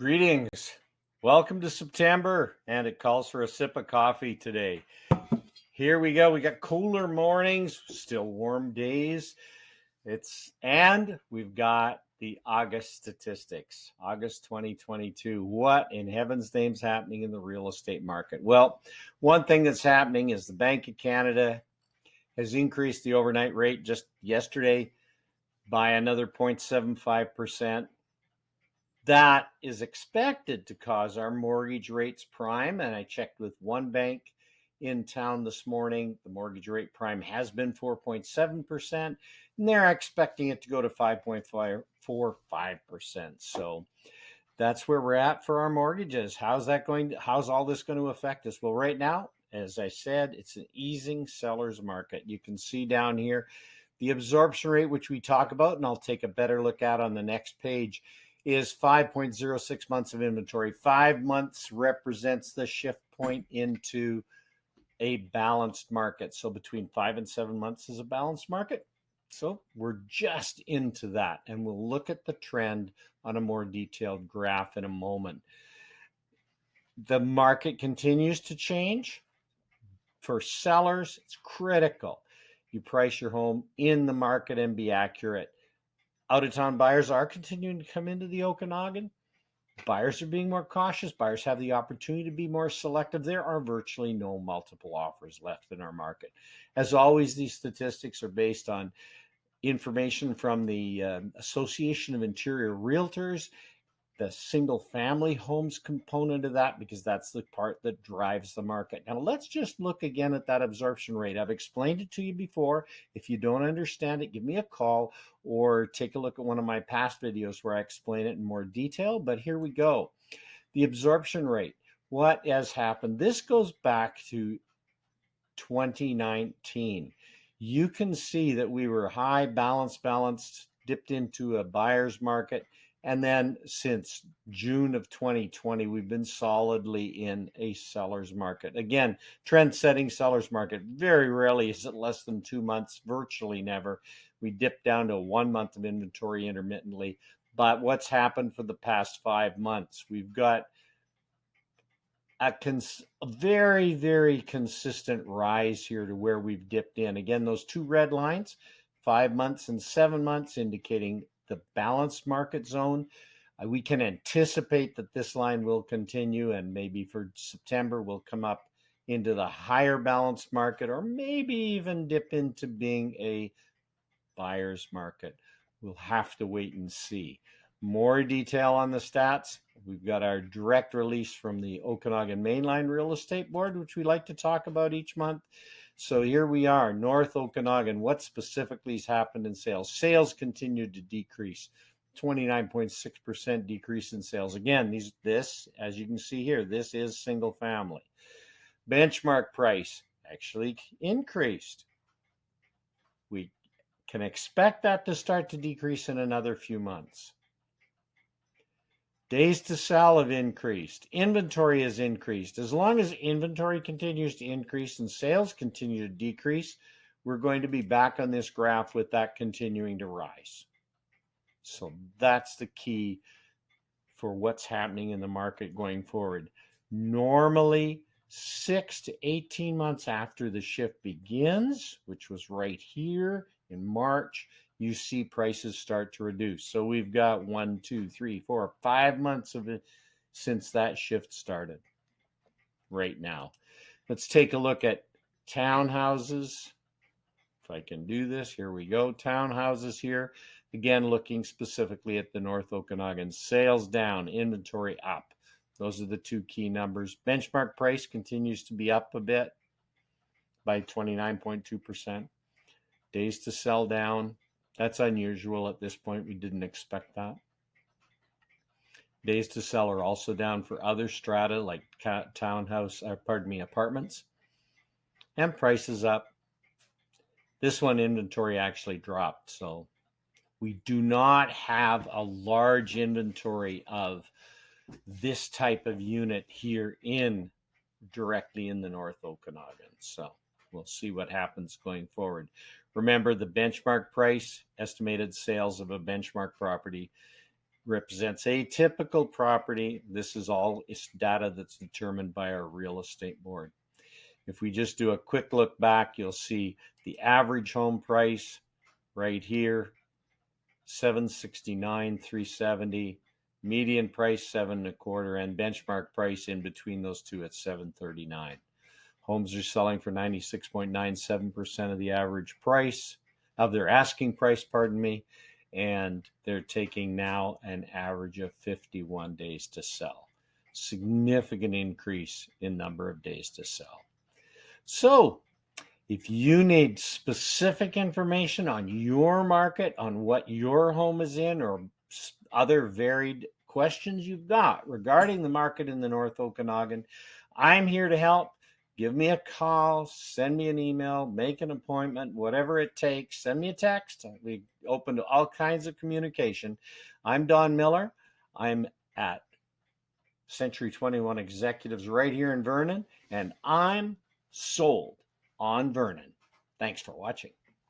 Greetings. Welcome to September, and it calls for a sip of coffee today. Here we go. We got cooler mornings, still warm days. And we've got the August statistics, August 2022. What in heaven's name's happening in the real estate market? Well, one thing that's happening is the Bank of Canada has increased the overnight rate just yesterday by another 0.75%. That is expected to cause our mortgage rates prime. And I checked with one bank in town this morning. The mortgage rate prime has been 4.7%, and they're expecting it to go to 5.45%. So that's where we're at for our mortgages. How's all this going to affect us? Well, right now, as I said, it's an easing seller's market. You can see down here the absorption rate, which we talk about, and I'll take a better look at on the next page, is 5.06 months of inventory. 5 months represents the shift point into a balanced market. So between 5 and 7 months is a balanced market. So we're just into that, and we'll look at the trend on a more detailed graph in a moment. The market continues to change. For sellers, it's critical you price your home in the market and be accurate. Out-of-town buyers are continuing to come into the Okanagan. Buyers are being more cautious. Buyers have the opportunity to be more selective. There are virtually no multiple offers left in our market. As always, these statistics are based on information from the Association of Interior Realtors, the single family homes component of that, because that's the part that drives the market. Now let's just look again at that absorption rate. I've explained it to you before. If you don't understand it, give me a call or take a look at one of my past videos where I explain it in more detail. But here we go. The absorption rate. What has happened? This goes back to 2019. You can see that we were high, balanced, dipped into a buyer's market. And then since June of 2020, we've been solidly in a seller's market. Again, trend-setting seller's market. Very rarely is it less than 2 months, virtually never. We dip down to 1 month of inventory intermittently. But what's happened for the past 5 months? We've got a very, very consistent rise here to where we've dipped in. Again, those two red lines, 5 months and 7 months, indicating the balanced market zone. We can anticipate that this line will continue, and maybe for September we'll come up into the higher balanced market, or maybe even dip into being a buyer's market. We'll have to wait and see. More detail on the stats. We've got our direct release from the Okanagan Mainline Real Estate Board, which we like to talk about each month. So here we are, North Okanagan. What specifically has happened in sales? Sales continued to decrease, 29.6% decrease in sales. Again, this, as you can see here, this is single family. Benchmark price actually increased. We can expect that to start to decrease in another few months. Days to sell have increased. Inventory has increased. As long as inventory continues to increase and sales continue to decrease, we're going to be back on this graph with that continuing to rise. So that's the key for what's happening in the market going forward. Normally, 6 to 18 months after the shift begins, which was right here in March, you see prices start to reduce. So we've got 1, 2, 3, 4, 5 months of it since that shift started right now. Let's take a look at townhouses. If I can do this, here we go. Townhouses here. Again, looking specifically at the North Okanagan. Sales down, inventory up. Those are the two key numbers. Benchmark price continues to be up a bit by 29.2%. Days to sell down. That's unusual at this point. We didn't expect that. Days to sell are also down for other strata like apartments. And prices up. This one, inventory actually dropped. So we do not have a large inventory of this type of unit here directly in the North Okanagan. So we'll see what happens going forward. Remember, the benchmark price, estimated sales of a benchmark property, represents a typical property. This is all data that's determined by our real estate board. If we just do a quick look back, you'll see the average home price right here, $769,000, $370,000, median price $725,000, and benchmark price in between those two at $739,000. Homes are selling for 96.97% of the average price of their asking price, pardon me, and they're taking now an average of 51 days to sell. Significant increase in number of days to sell. So if you need specific information on your market, on what your home is in, or other varied questions you've got regarding the market in the North Okanagan, I'm here to help. Give me a call, send me an email, make an appointment, whatever it takes. Send me a text. We open to all kinds of communication. I'm Don Miller. I'm at Century 21 Executives right here in Vernon, and I'm sold on Vernon. Thanks for watching.